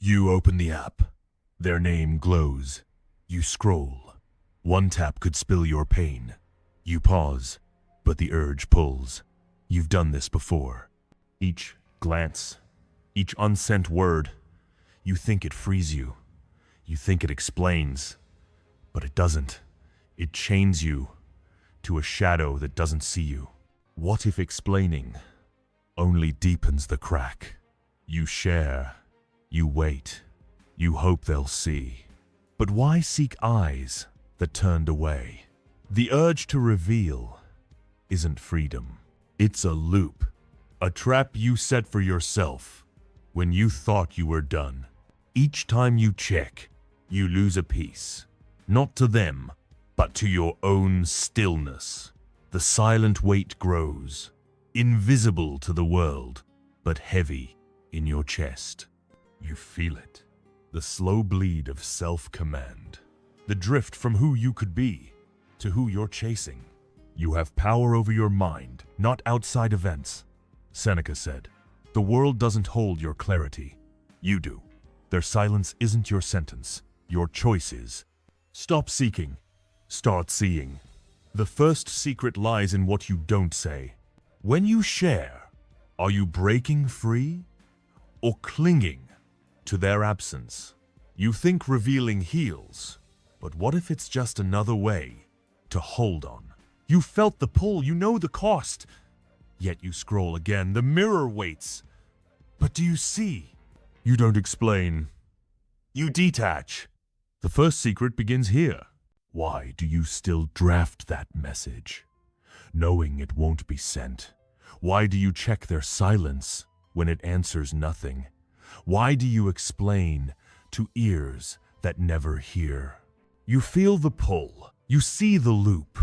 You open the app. Their name glows. You scroll. One tap could spill your pain. You pause, but the urge pulls. You've done this before. Each glance, each unsent word, you think it frees you. You think it explains, but it doesn't. It chains you to a shadow that doesn't see you. What if explaining only deepens the crack? You share, you wait, you hope they'll see. But why seek eyes that turned away? The urge to reveal isn't freedom. It's a loop, a trap you set for yourself when you thought you were done. Each time you check, you lose a piece, not to them, but to your own stillness. The silent weight grows, invisible to the world, but heavy in your chest. You feel it, the slow bleed of self-command, the drift from who you could be to who you're chasing. You have power over your mind, not outside events. Seneca said, "The world doesn't hold your clarity. You do. Their silence isn't your sentence. Your choice is. Stop seeking. Start seeing." The first secret lies in what you don't say. When you share, are you breaking free or clinging to their absence? You think revealing heals, but what if it's just another way to hold on? You felt the pull, you know the cost, yet you scroll again. The mirror waits. But do you see? You don't explain. You detach. The first secret begins here. Why do you still draft that message, knowing it won't be sent? Why do you check their silence when it answers nothing? Why do you explain to ears that never hear? You feel the pull, you see the loop,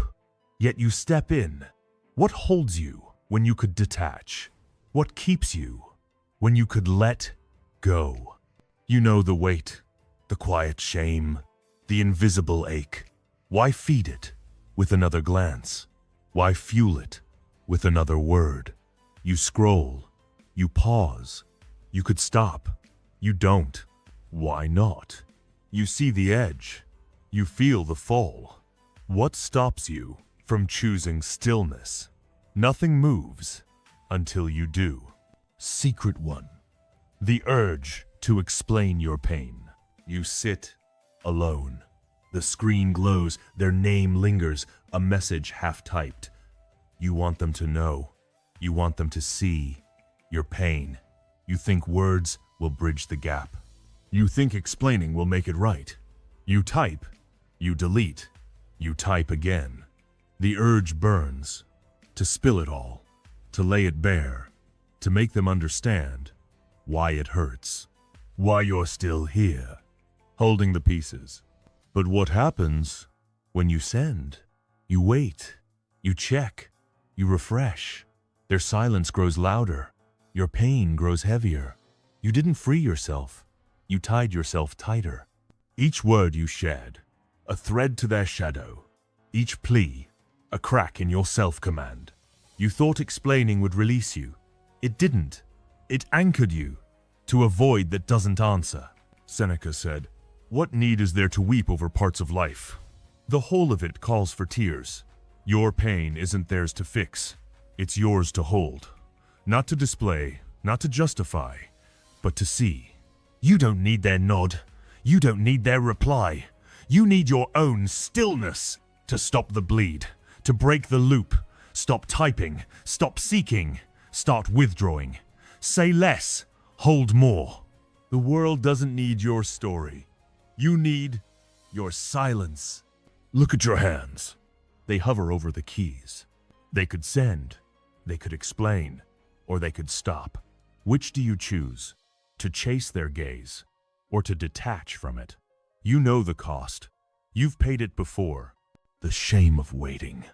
yet you step in. What holds you when you could detach? What keeps you when you could let go? You know the weight, the quiet shame, the invisible ache. Why feed it with another glance? Why fuel it with another word? You scroll, you pause, you could stop, you don't. Why not? You see the edge, you feel the fall. What stops you from choosing stillness? Nothing moves until you do. Secret 1. The urge to explain your pain. You sit alone. The screen glows, their name lingers, a message half-typed. You want them to know. You want them to see your pain. You think words will bridge the gap. You think explaining will make it right. You type, you delete, you type again. The urge burns to spill it all, to lay it bare, to make them understand why it hurts, why you're still here, holding the pieces. But what happens when you send? You wait, you check, you refresh. Their silence grows louder, your pain grows heavier. You didn't free yourself, you tied yourself tighter. Each word you shed, a thread to their shadow. Each plea, a crack in your self-command. You thought explaining would release you. It didn't. It anchored you to a void that doesn't answer. Seneca said, "What need is there to weep over parts of life? The whole of it calls for tears. Your pain isn't theirs to fix. It's yours to hold. Not to display, not to justify, but to see. You don't need their nod. You don't need their reply. You need your own stillness to stop the bleed, to break the loop. Stop typing, stop seeking, start withdrawing. Say less, hold more. The world doesn't need your story. You need your silence. Look at your hands. They hover over the keys. They could send, they could explain, or they could stop. Which do you choose? To chase their gaze, or to detach from it? You know the cost. You've paid it before. The shame of waiting.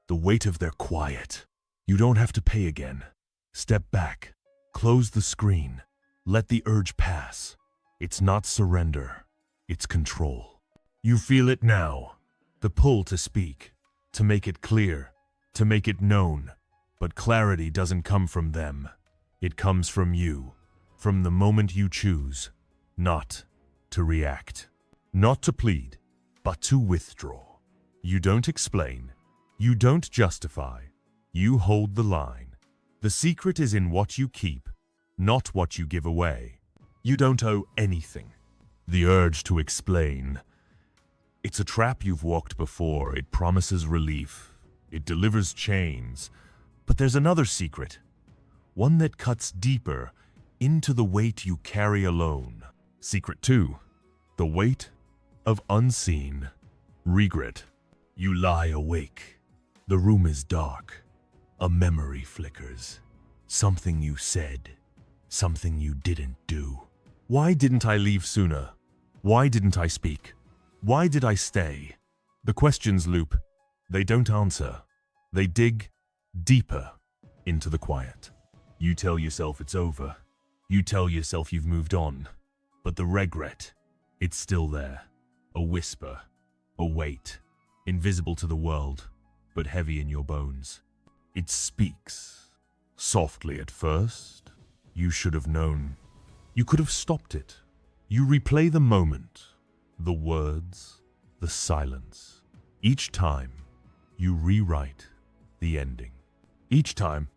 The weight of their quiet. You don't have to pay again. Step back. Close the screen. Let the urge pass. It's not surrender. It's control. You feel it now. The pull to speak. To make it clear. To make it known. But clarity doesn't come from them. It comes from you. From the moment you choose not to react, not to plead, but to withdraw. You don't explain, you don't justify, you hold the line. The secret is in what you keep, not what you give away. You don't owe anything. The urge to explain. It's a trap you've walked before. It promises relief. It delivers chains. But there's another secret. One that cuts deeper into the weight you carry alone. Secret 2. The weight of unseen regret. You lie awake. The room is dark. A memory flickers. Something you said. Something you didn't do. Why didn't I leave sooner? Why didn't I speak? Why did I stay? The questions loop. They don't answer. They dig deeper into the quiet. You tell yourself it's over. You tell yourself you've moved on. But the regret, it's still there. A whisper, a weight, invisible to the world, but heavy in your bones. It speaks. Softly at first. You should have known. You could have stopped it. You replay the moment, the words, the silence. Each time, you rewrite the ending. Each time,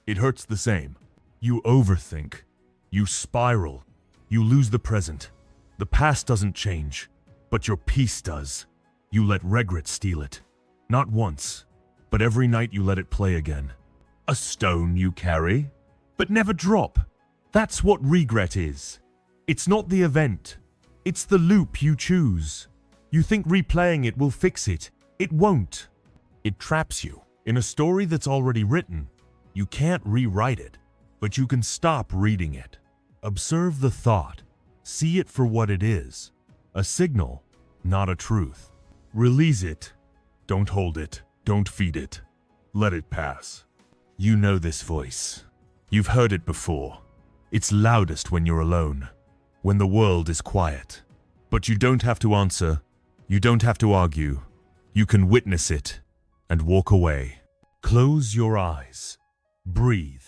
it hurts the same. You overthink. You spiral. You lose the present. The past doesn't change, but your peace does. You let regret steal it. Not once, but every night you let it play again. A stone you carry, but never drop. That's what regret is. It's not the event. It's the loop you choose. You think replaying it will fix it. It won't. It traps you in a story that's already written. You can't rewrite it, but you can stop reading it. Observe the thought. See it for what it is. A signal, not a truth. Release it. Don't hold it. Don't feed it. Let it pass. You know this voice. You've heard it before. It's loudest when you're alone, when the world is quiet. But you don't have to answer. You don't have to argue. You can witness it and walk away. Close your eyes. Breathe.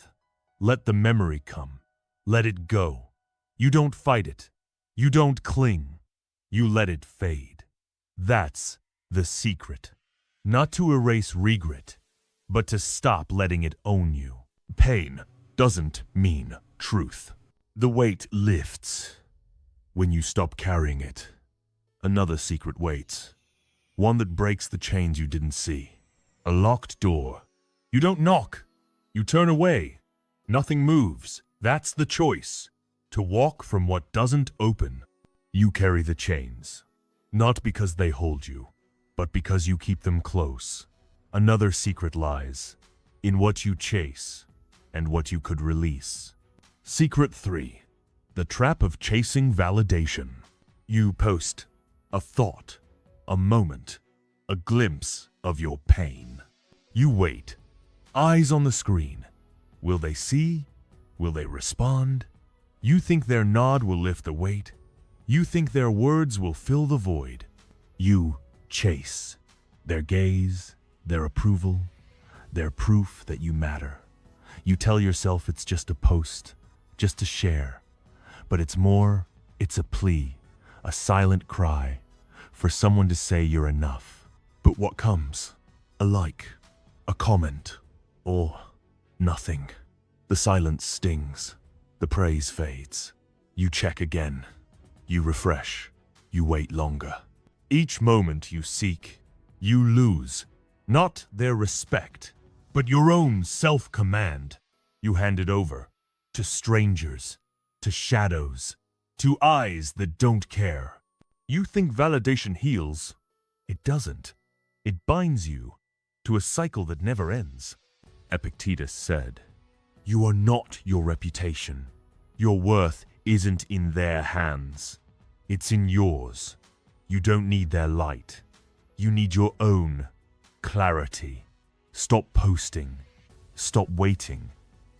Let the memory come. Let it go. You don't fight it. You don't cling. You let it fade. That's the secret. Not to erase regret, but to stop letting it own you. Pain doesn't mean truth. The weight lifts when you stop carrying it. Another secret waits. One that breaks the chains you didn't see. A locked door. You don't knock. You turn away. Nothing moves. That's the choice. To walk from what doesn't open. You carry the chains. Not because they hold you, but because you keep them close. Another secret lies in what you chase and what you could release. Secret 3. The trap of chasing validation. You post a thought, a moment, a glimpse of your pain. You wait, eyes on the screen. Will they see? Will they respond? You think their nod will lift the weight. You think their words will fill the void. You chase their gaze, their approval, their proof that you matter. You tell yourself it's just a post, just a share. But it's more, it's a plea, a silent cry for someone to say you're enough. But what comes? A like, a comment, or nothing. The silence stings. The praise fades. You check again. You refresh. You wait longer. Each moment you seek, you lose. Not their respect, but your own self-command. You hand it over to strangers, to shadows, to eyes that don't care. You think validation heals. It doesn't. It binds you to a cycle that never ends. Epictetus said, "You are not your reputation. Your worth isn't in their hands. It's in yours. You don't need their light. You need your own clarity. Stop posting. Stop waiting.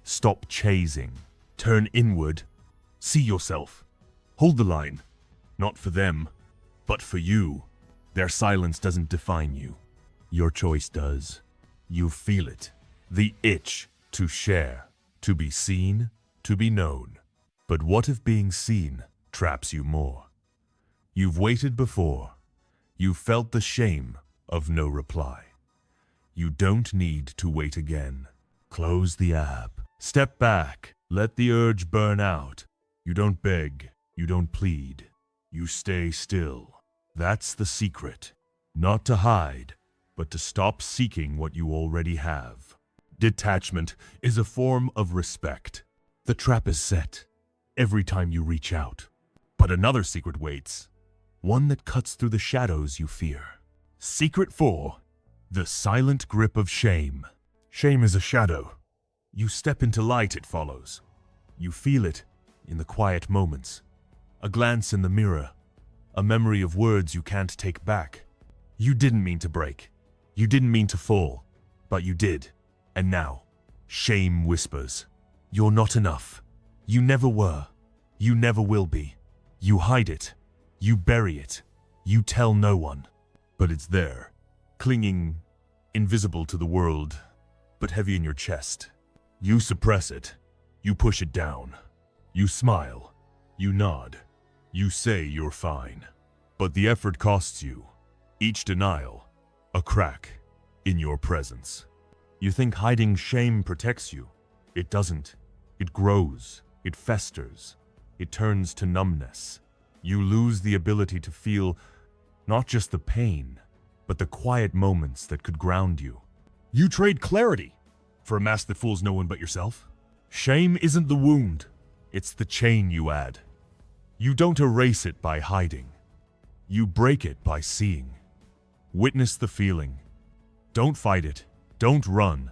Stop chasing. Turn inward. See yourself. Hold the line. Not for them, but for you. Their silence doesn't define you. Your choice does. You feel it. The itch to share, to be seen, to be known. But what if being seen traps you more. You've waited before. You've felt the shame of no reply. You don't need to wait again. Close the app. Step back. Let the urge burn out. You don't beg. You don't plead. You stay still. That's the secret. Not to hide, but to stop seeking what you already have. Detachment is a form of respect. The trap is set every time you reach out. But another secret waits. One that cuts through the shadows you fear. Secret 4. The silent grip of shame. Shame is a shadow. You step into light, it follows. You feel it in the quiet moments. A glance in the mirror. A memory of words you can't take back. You didn't mean to break. You didn't mean to fall. But you did. And now, shame whispers. You're not enough. You never were. You never will be. You hide it. You bury it. You tell no one. But it's there, clinging, invisible to the world, but heavy in your chest. You suppress it. You push it down. You smile. You nod. You say you're fine. But the effort costs you. Each denial, a crack in your presence. You think hiding shame protects you. It doesn't. It grows. It festers. It turns to numbness. You lose the ability to feel not just the pain, but the quiet moments that could ground you. You trade clarity for a mask that fools no one but yourself. Shame isn't the wound. It's the chain you add. You don't erase it by hiding. You break it by seeing. Witness the feeling. Don't fight it. Don't run.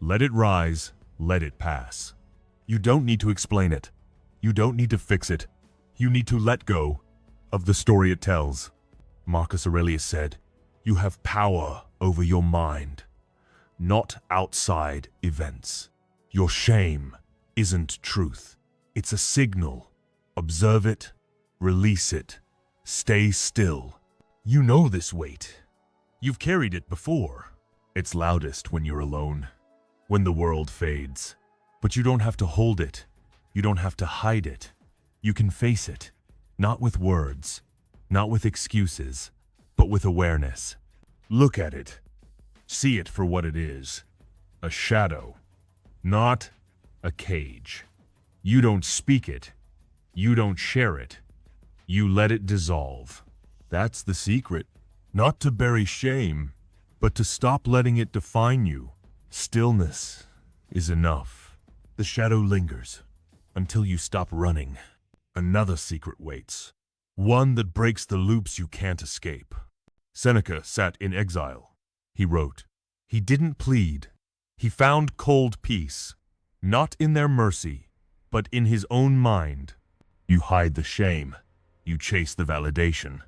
Let it rise. Let it pass. You don't need to explain it. You don't need to fix it. You need to let go of the story it tells. Marcus Aurelius said, "You have power over your mind, not outside events." Your shame isn't truth. It's a signal. Observe it, release it, stay still. You know this weight. You've carried it before. It's loudest when you're alone, when the world fades. But you don't have to hold it. You don't have to hide it. You can face it, not with words, not with excuses, but with awareness. Look at it. See it for what it is. A shadow, not a cage. You don't speak it. You don't share it. You let it dissolve. That's the secret. Not to bury shame, but to stop letting it define you. Stillness is enough. The shadow lingers until you stop running. Another secret waits. One that breaks the loops you can't escape. Seneca sat in exile. He wrote, "He didn't plead. He found cold peace, not in their mercy, but in his own mind." You hide the shame. You chase the validation.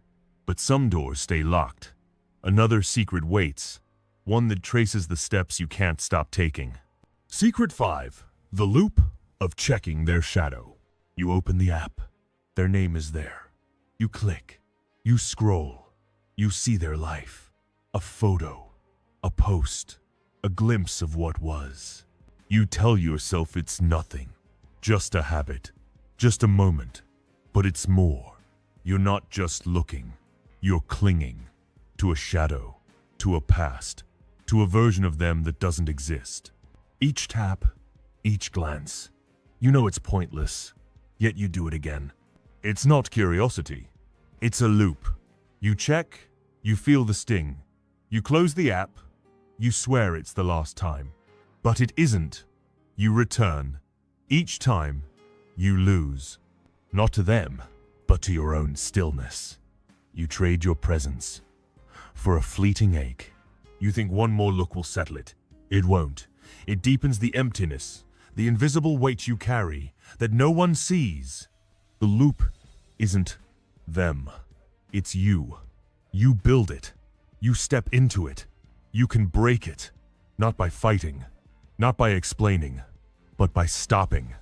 But some doors stay locked. Another secret waits. One that traces the steps you can't stop taking. Secret 5. The loop of checking their shadow. You open the app. Their name is there. You click. You scroll. You see their life. A photo. A post. A glimpse of what was. You tell yourself it's nothing. Just a habit. Just a moment. But it's more. You're not just looking. You're clinging to a shadow, to a past, to a version of them that doesn't exist. Each tap, each glance. You know it's pointless, yet you do it again. It's not curiosity. It's a loop. You check, you feel the sting. You close the app, you swear it's the last time. But it isn't. You return. Each time, you lose. Not to them, but to your own stillness. You trade your presence for a fleeting ache. You think one more look will settle it. It won't. It deepens the emptiness, the invisible weight you carry that no one sees. The loop isn't them. It's you. You build it. You step into it. You can break it, not by fighting, not by explaining, but by stopping.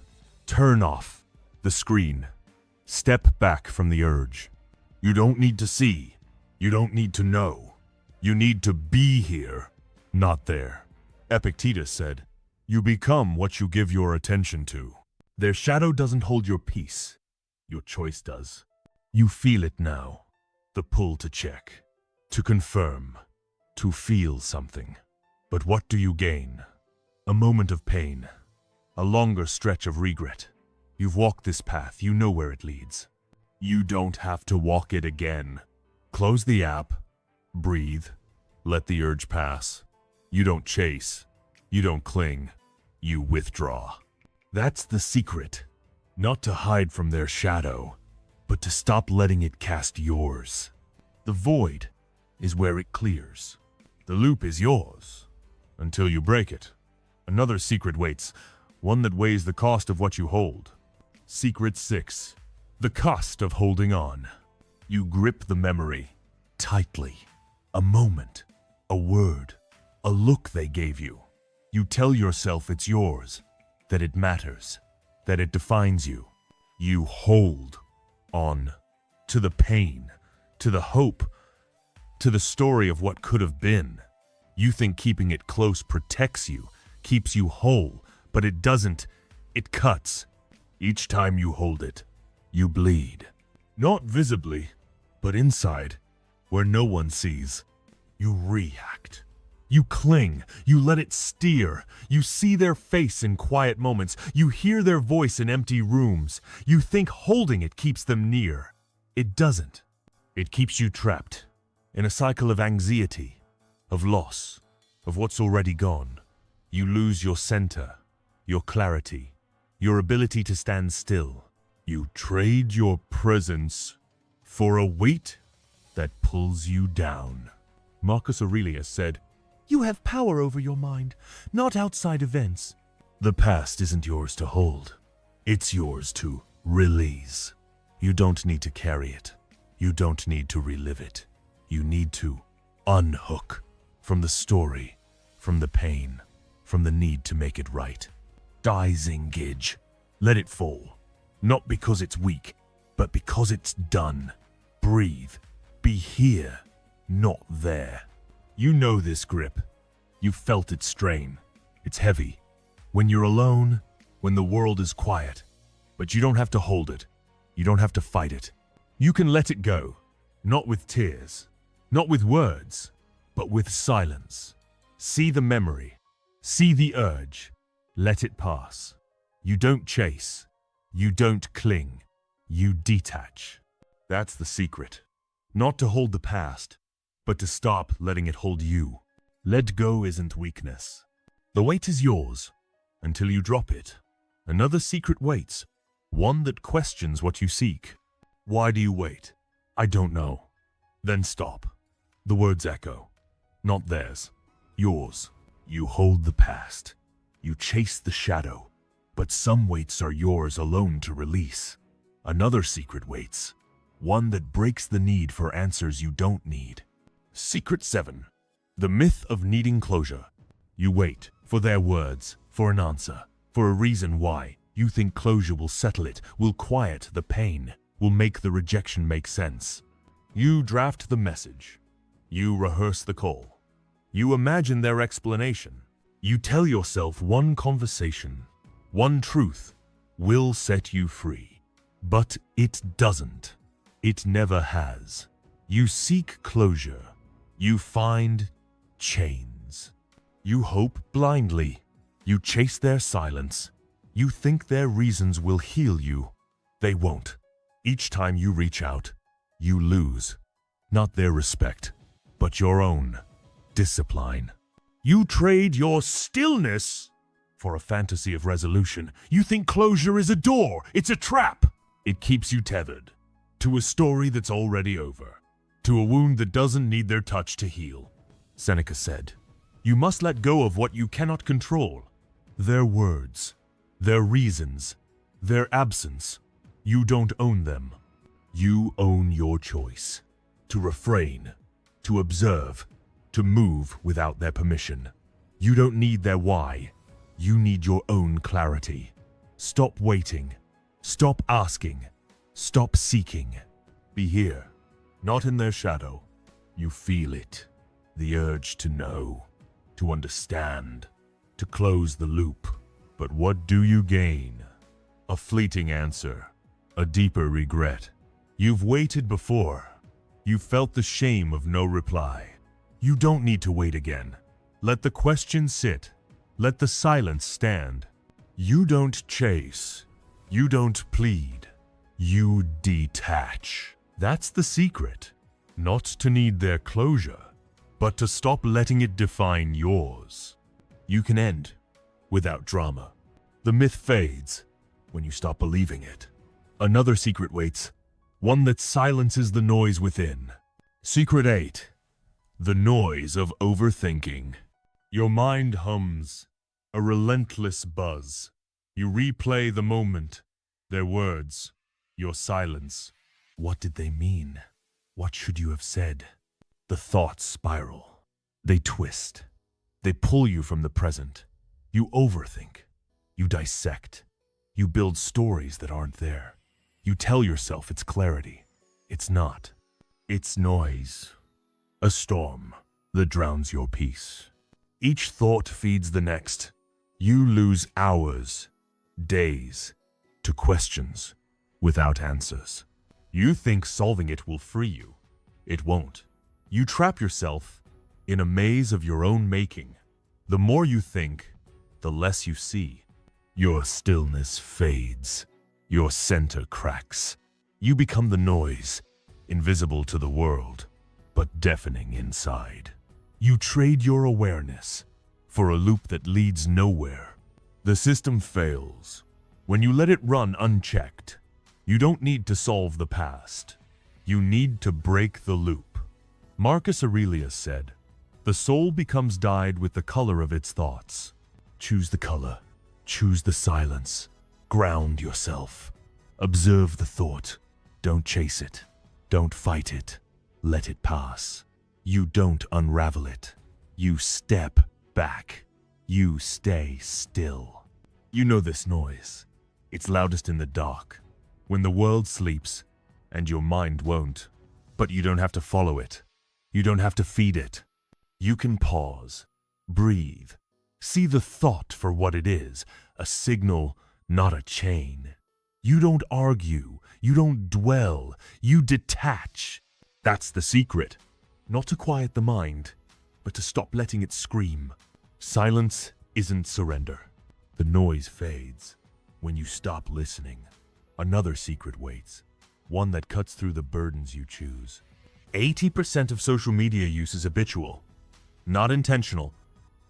Turn off the screen. Step back from the urge. You don't need to see. You don't need to know. You need to be here, not there. Epictetus said, "You become what you give your attention to." Their shadow doesn't hold your peace. Your choice does. You feel it now. The pull to check, to confirm, to feel something. But what do you gain? A moment of pain, a longer stretch of regret. You've walked this path, you know where it leads. You don't have to walk it again. Close the app, breathe, let the urge pass. You don't chase, you don't cling, you withdraw. That's the secret. Not to hide from their shadow, but to stop letting it cast yours. The void is where it clears. The loop is yours, until you break it. Another secret waits, one that weighs the cost of what you hold. Secret 6. The cost of holding on. You grip the memory tightly. A moment, a word, a look they gave you. You tell yourself it's yours, that it matters, that it defines you. You hold on to the pain, to the hope, to the story of what could have been. You think keeping it close protects you, keeps you whole, but it doesn't. It cuts. Each time you hold it, you bleed. Not visibly, but inside, where no one sees. You react. You cling. You let it steer. You see their face in quiet moments. You hear their voice in empty rooms. You think holding it keeps them near. It doesn't. It keeps you trapped in a cycle of anxiety, of loss, of what's already gone. You lose your center, your clarity, your ability to stand still. You trade your presence for a weight that pulls you down. Marcus Aurelius said, "You have power over your mind, not outside events." The past isn't yours to hold. It's yours to release. You don't need to carry it. You don't need to relive it. You need to unhook from the story, from the pain, from the need to make it right. Disengage. Let it fall. Not because it's weak, but because it's done. Breathe. Be here, not there. You know this grip. You've felt it strain. It's heavy. When you're alone, when the world is quiet. But you don't have to hold it. You don't have to fight it. You can let it go. Not with tears. Not with words. But with silence. See the memory. See the urge. Let it pass. You don't chase. You don't cling. You detach. That's the secret. Not to hold the past, but to stop letting it hold you. Let go isn't weakness. The weight is yours, until you drop it. Another secret waits, one that questions what you seek. Why do you wait? I don't know. Then stop. The words echo. Not theirs. Yours. You hold the past. You chase the shadow. But some weights are yours alone to release. Another secret waits, one that breaks the need for answers you don't need. Secret 7. The myth of needing closure. You wait for their words, for an answer, for a reason why. You think closure will settle it, will quiet the pain, will make the rejection make sense. You draft the message. You rehearse the call. You imagine their explanation. You tell yourself one conversation, one truth, will set you free. But it doesn't. It never has. You seek closure. You find chains. You hope blindly. You chase their silence. You think their reasons will heal you. They won't. Each time you reach out, you lose. Not their respect, but your own discipline. You trade your stillness for a fantasy of resolution. You think closure is a door. It's a trap. It keeps you tethered to a story that's already over, to a wound that doesn't need their touch to heal. Seneca said, "You must let go of what you cannot control. Their words, their reasons, their absence. You don't own them. You own your choice. To refrain, to observe, to move without their permission. You don't need their why. You need your own clarity. Stop waiting. Stop asking. Stop seeking. Be here, not in their shadow. You feel it. The urge to know, to understand, to close the loop. But what do you gain? A fleeting answer, a deeper regret. You've waited before. You've felt the shame of no reply. You don't need to wait again. Let the question sit. Let the silence stand. You don't chase. You don't plead. You detach. That's the secret. Not to need their closure, but to stop letting it define yours. You can end without drama. The myth fades when you stop believing it. Another secret waits, one that silences the noise within. Secret 8. The noise of overthinking. Your mind hums, a relentless buzz. You replay the moment, their words, your silence. What did they mean? What should you have said? The thoughts spiral. They twist. They pull you from the present. You overthink. You dissect. You build stories that aren't there. You tell yourself it's clarity. It's not. It's noise. A storm that drowns your peace. Each thought feeds the next. You lose hours, days, to questions without answers. You think solving it will free you. It won't. You trap yourself in a maze of your own making. The more you think, the less you see. Your stillness fades. Your center cracks. You become the noise, invisible to the world, but deafening inside. You trade your awareness for a loop that leads nowhere. The system fails when you let it run unchecked. You don't need to solve the past. You need to break the loop. Marcus Aurelius said, "The soul becomes dyed with the color of its thoughts." Choose the color. Choose the silence. Ground yourself. Observe the thought. Don't chase it. Don't fight it. Let it pass. You don't unravel it. You step back. You stay still. You know this noise. It's loudest in the dark, when the world sleeps and your mind won't. But you don't have to follow it. You don't have to feed it. You can pause, breathe, see the thought for what it is, a signal, not a chain. You don't argue, you don't dwell, you detach. That's the secret. Not to quiet the mind, but to stop letting it scream. Silence isn't surrender. The noise fades when you stop listening. Another secret waits, one that cuts through the burdens you choose. 80% of social media use is habitual, not intentional.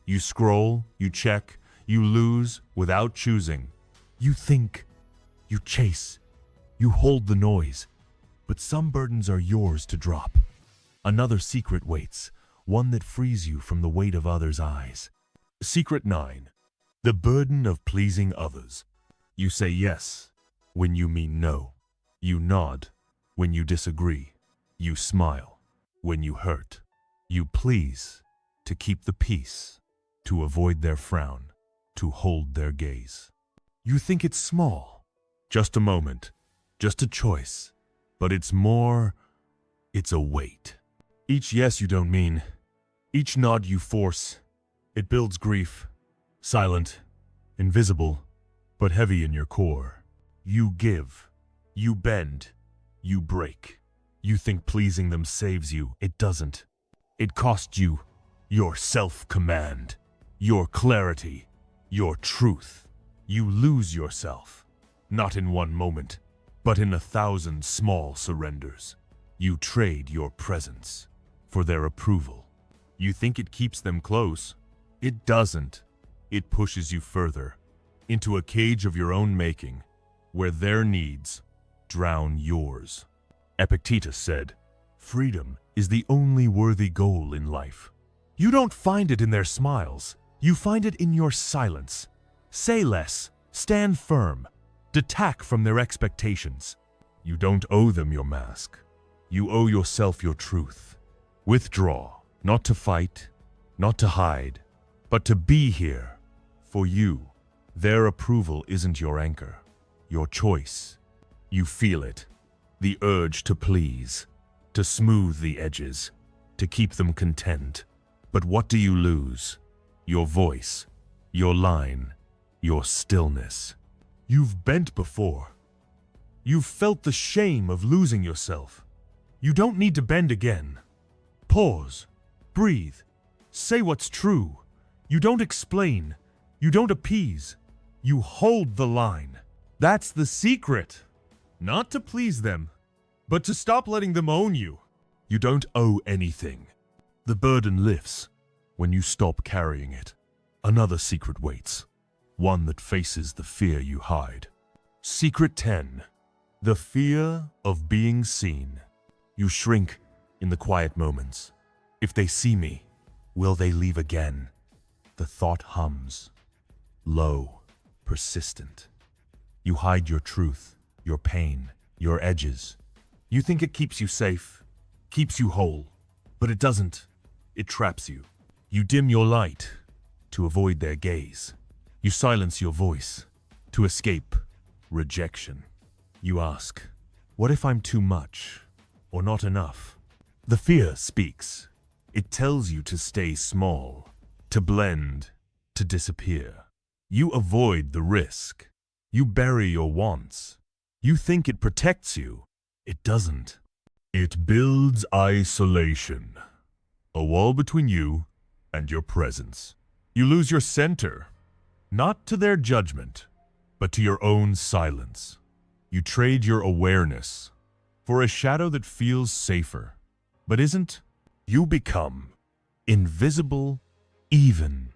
You scroll, you check, you lose without choosing. You think, you chase, you hold the noise, but some burdens are yours to drop. Another secret waits, one that frees you from the weight of others' eyes. Secret 9. The burden of pleasing others. You say yes when you mean no. You nod when you disagree. You smile when you hurt. You please to keep the peace, to avoid their frown, to hold their gaze. You think it's small, just a moment, just a choice, but it's more, it's a weight. Each yes you don't mean, each nod you force, it builds grief, silent, invisible, but heavy in your core. You give, you bend, you break. You think pleasing them saves you. It doesn't. It costs you your self-command, your clarity, your truth. You lose yourself, not in one moment, but in 1,000 small surrenders. You trade your presence for their approval. You think it keeps them close. It doesn't. It pushes you further, into a cage of your own making, where their needs drown yours. Epictetus said, "Freedom is the only worthy goal in life." You don't find it in their smiles. You find it in your silence. Say less, stand firm, detach from their expectations. You don't owe them your mask. You owe yourself your truth. Withdraw, not to fight, not to hide, but to be here for you. Their approval isn't your anchor, your choice. You feel it, the urge to please, to smooth the edges, to keep them content. But what do you lose? Your voice, your line, your stillness. You've bent before. You've felt the shame of losing yourself. You don't need to bend again. Pause. Breathe. Say what's true. You don't explain. You don't appease. You hold the line. That's the secret. Not to please them, but to stop letting them own you. You don't owe anything. The burden lifts when you stop carrying it. Another secret waits, one that faces the fear you hide. Secret 10. The fear of being seen. You shrink in the quiet moments. If they see me, will they leave again? The thought hums, low, persistent. You hide your truth, your pain, your edges. You think it keeps you safe, keeps you whole, but it doesn't. It traps you. You dim your light to avoid their gaze. You silence your voice to escape rejection. You ask, what if I'm too much or not enough? The fear speaks. It tells you to stay small, to blend, to disappear. You avoid the risk. You bury your wants. You think it protects you. It doesn't. It builds isolation. A wall between you and your presence. You lose your center, not to their judgment, but to your own silence. You trade your awareness for a shadow that feels safer, but isn't. You become invisible even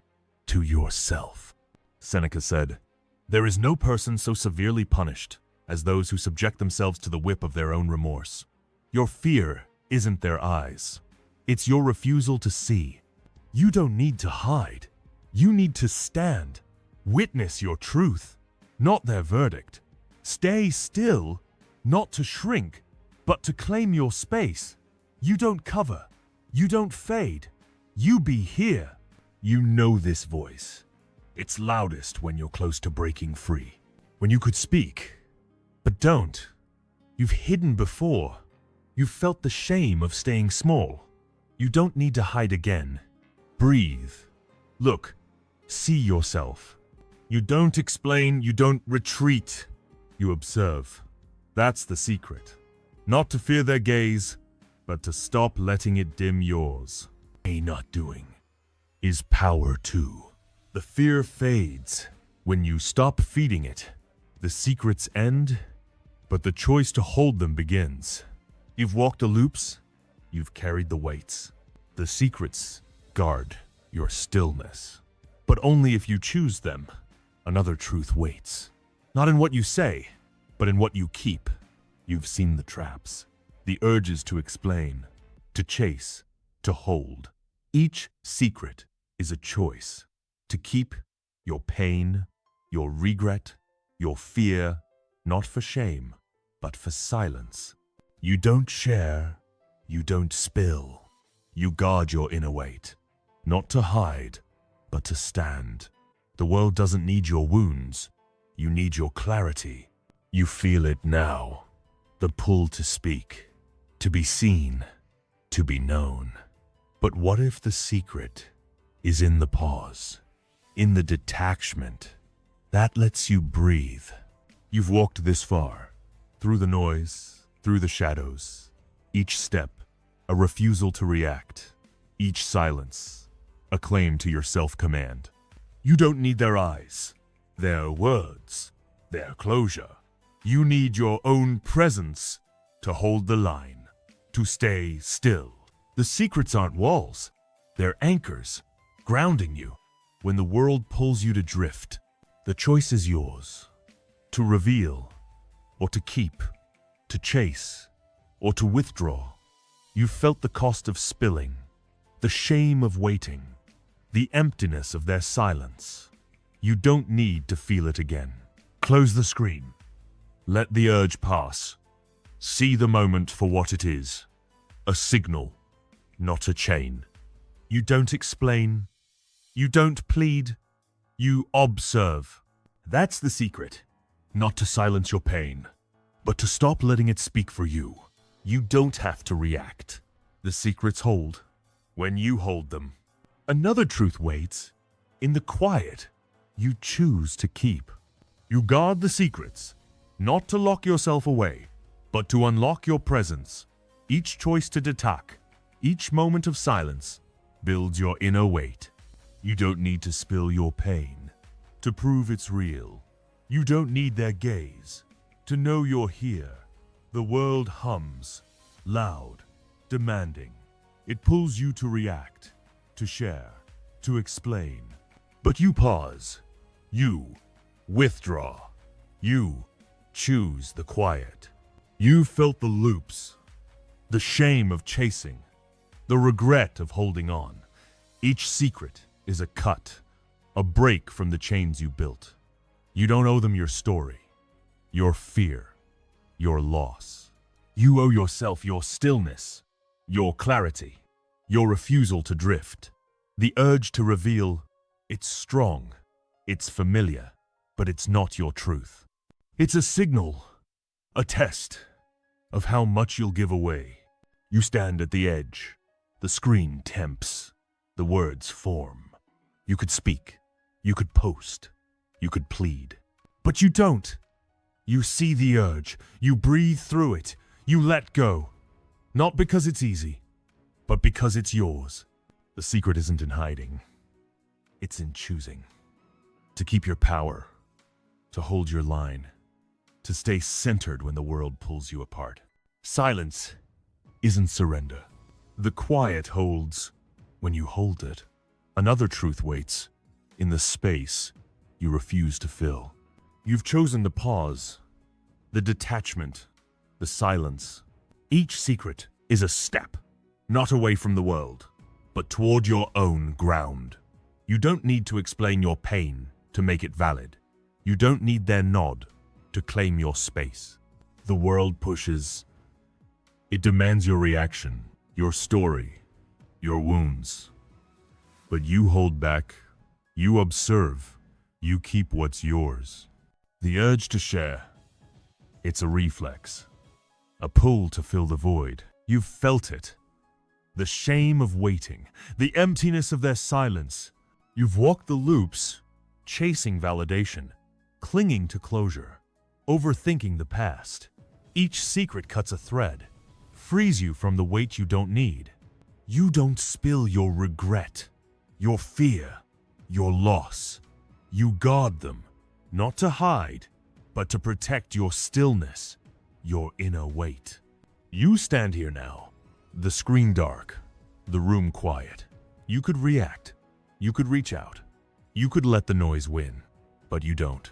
to yourself. Seneca said, "There is no person so severely punished as those who subject themselves to the whip of their own remorse." Your fear isn't their eyes. It's your refusal to see. You don't need to hide. You need to stand. Witness your truth, not their verdict. Stay still, not to shrink, but to claim your space. You don't cover. You don't fade. You be here. You know this voice. It's loudest when you're close to breaking free. When you could speak, but don't. You've hidden before. You've felt the shame of staying small. You don't need to hide again. Breathe. Look. See yourself. You don't explain, you don't retreat. You observe. That's the secret. Not to fear their gaze, but to stop letting it dim yours. A not doing is power too. The fear fades when you stop feeding it. The secrets end, but the choice to hold them begins. You've walked the loops, you've carried the weights. The secrets guard your stillness, but only if you choose them. Another truth waits, not in what you say, but in what you keep. You've seen the traps, the urges to explain, to chase, to hold. Each secret is a choice to keep your pain, your regret, your fear, not for shame, but for silence. You don't share, you don't spill. You guard your inner weight, not to hide, but to stand. The world doesn't need your wounds, you need your clarity. You feel it now, the pull to speak, to be seen, to be known. But what if the secret is in the pause, in the detachment that lets you breathe? You've walked this far, through the noise, through the shadows. Each step, a refusal to react. Each silence, a claim to your self-command. You don't need their eyes, their words, their closure. You need your own presence to hold the line, to stay still. The secrets aren't walls, they're anchors, grounding you when the world pulls you to drift. The choice is yours, to reveal or to keep, to chase or to withdraw. You've felt the cost of spilling, the shame of waiting, the emptiness of their silence. You don't need to feel it again. Close the screen. Let the urge pass. See the moment for what it is. A signal, not a chain. You don't explain. You don't plead. You observe. That's the secret. Not to silence your pain, but to stop letting it speak for you. You don't have to react. The secrets hold when you hold them. Another truth waits in the quiet you choose to keep. You guard the secrets Not to lock yourself away, but to unlock your presence. Each choice to attack, each moment of silence, builds your inner weight. You don't need to spill your pain to prove it's real. You don't need their gaze to know you're here. The world hums, loud, demanding. It pulls you to react, to share, to explain. But you pause. You withdraw. You choose the quiet. You felt the loops, the shame of chasing, the regret of holding on. Each secret is a cut, a break from the chains you built. You don't owe them your story, your fear, your loss. You owe yourself your stillness, your clarity, your refusal to drift. The urge to reveal, it's strong, it's familiar, but it's not your truth. It's a signal, a test of how much you'll give away. You stand at the edge. The screen tempts. The words form. You could speak. You could post. You could plead. But you don't. You see the urge. You breathe through it. You let go. Not because it's easy, but because it's yours. The secret isn't in hiding. It's in choosing. To keep your power. To hold your line. To stay centered when the world pulls you apart. Silence isn't surrender. The quiet holds when you hold it. Another truth waits in the space you refuse to fill. You've chosen the pause, the detachment, the silence. Each secret is a step, not away from the world, but toward your own ground. You don't need to explain your pain to make it valid. You don't need their nod to claim your space. The world pushes. It demands your reaction, your story, your wounds. But you hold back, you observe, you keep what's yours. The urge to share, it's a reflex, a pull to fill the void. You've felt it. The shame of waiting, the emptiness of their silence. You've walked the loops, chasing validation, clinging to closure, overthinking the past. Each secret cuts a thread, frees you from the weight you don't need. You don't spill your regret, your fear, your loss. You guard them, not to hide, but to protect your stillness, your inner weight. You stand here now, the screen dark, the room quiet. You could react, you could reach out, you could let the noise win, but you don't.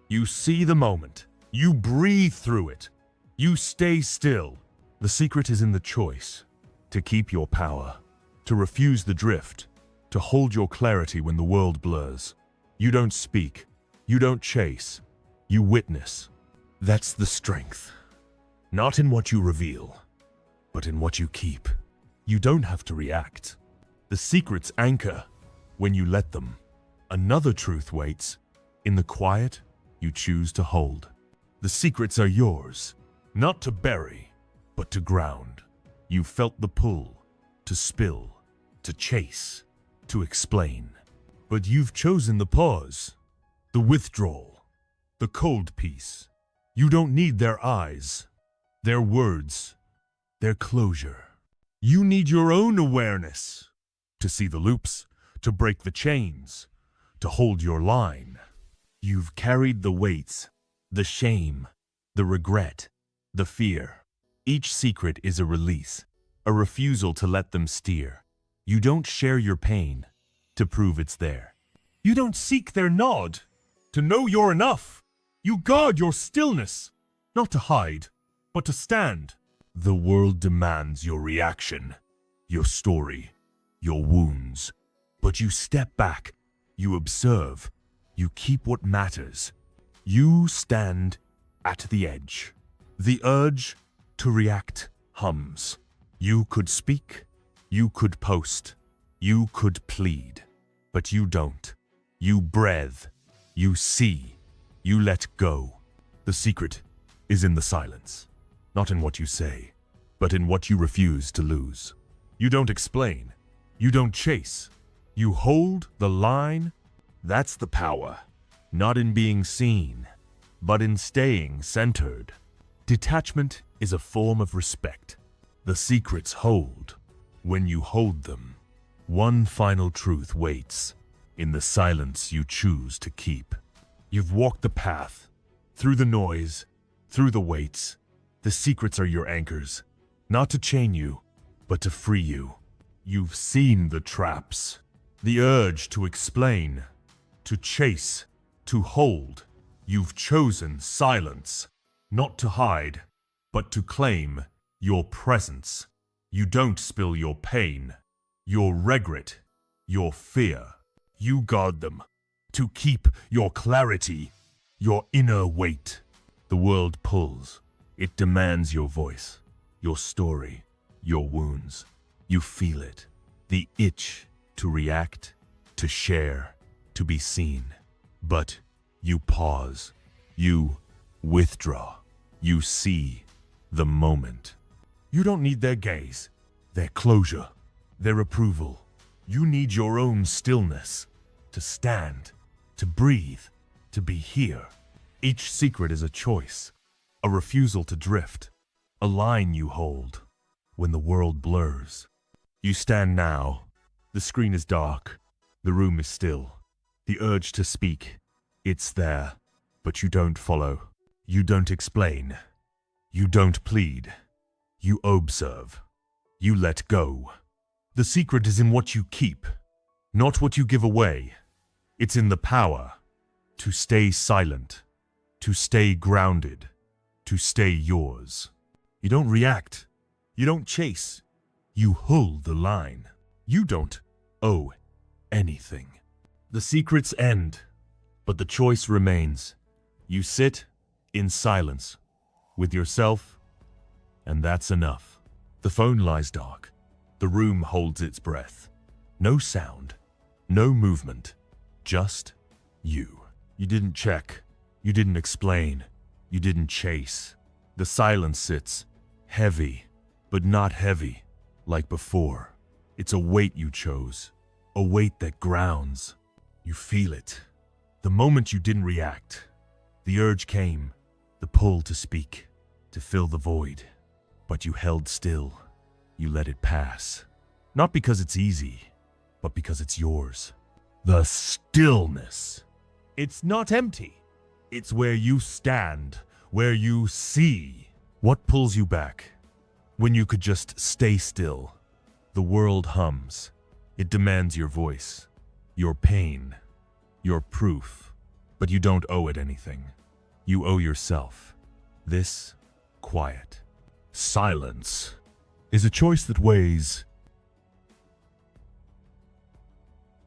You see the moment, you breathe through it, you stay still. The secret is in the choice, to keep your power, to refuse the drift, to hold your clarity when the world blurs. You don't speak, you don't chase, you witness. That's the strength. Not in what you reveal, but in what you keep. You don't have to react. The secrets anchor when you let them. Another truth waits in the quiet you choose to hold. The secrets are yours, not to bury, but to ground. You felt the pull, to spill, to chase, to explain. But you've chosen the pause, the withdrawal, the cold peace. You don't need their eyes, their words, their closure. You need your own awareness to see the loops, to break the chains, to hold your line. You've carried the weights, the shame, the regret, the fear. Each secret is a release, a refusal to let them steer. You don't share your pain to prove it's there. You don't seek their nod to know you're enough. You guard your stillness, not to hide, but to stand. The world demands your reaction, your story, your wounds. But you step back, you observe, you keep what matters. You stand at the edge. The urge to react hums. You could speak, you could post, you could plead, but you don't. You breathe, you see, you let go. The secret is in the silence, not in what you say, but in what you refuse to lose. You don't explain, you don't chase, you hold the line. That's the power, not in being seen, but in staying centered. Detachment is a form of respect. The secrets hold when you hold them. One final truth waits in the silence you choose to keep. You've walked the path, through the noise, through the weights. The secrets are your anchors, not to chain you, but to free you. You've seen the traps, the urge to explain, to chase, to hold. You've chosen silence, not to hide, but to claim your presence. You don't spill your pain, your regret, your fear. You guard them to keep your clarity, your inner weight. The world pulls. It demands your voice, your story, your wounds. You feel it, the itch to react, to share, to be seen. But you pause, you withdraw, you see the moment. You don't need their gaze, their closure, their approval. You need your own stillness to stand, to breathe, to be here. Each secret is a choice, a refusal to drift, a line you hold when the world blurs. You stand now. The screen is dark. The room is still. The urge to speak, it's there, but you don't follow. You don't explain. You don't plead. You observe. You let go. The secret is in what you keep, not what you give away. It's in the power to stay silent, to stay grounded, to stay yours. You don't react. You don't chase. You hold the line. You don't owe anything. The secrets end, but the choice remains. You sit in silence with yourself, and that's enough. The phone lies dark. The room holds its breath. No sound, no movement, just you. You didn't check. You didn't explain. You didn't chase. The silence sits, heavy, but not heavy like before. It's a weight you chose, a weight that grounds. You feel it. The moment you didn't react, the urge came, the pull to speak, to fill the void. But you held still. You let it pass. Not because it's easy, but because it's yours. The stillness. It's not empty. It's where you stand, where you see. What pulls you back? When you could just stay still. The world hums. It demands your voice, your pain, your proof. But you don't owe it anything. You owe yourself this quiet. Silence is a choice that weighs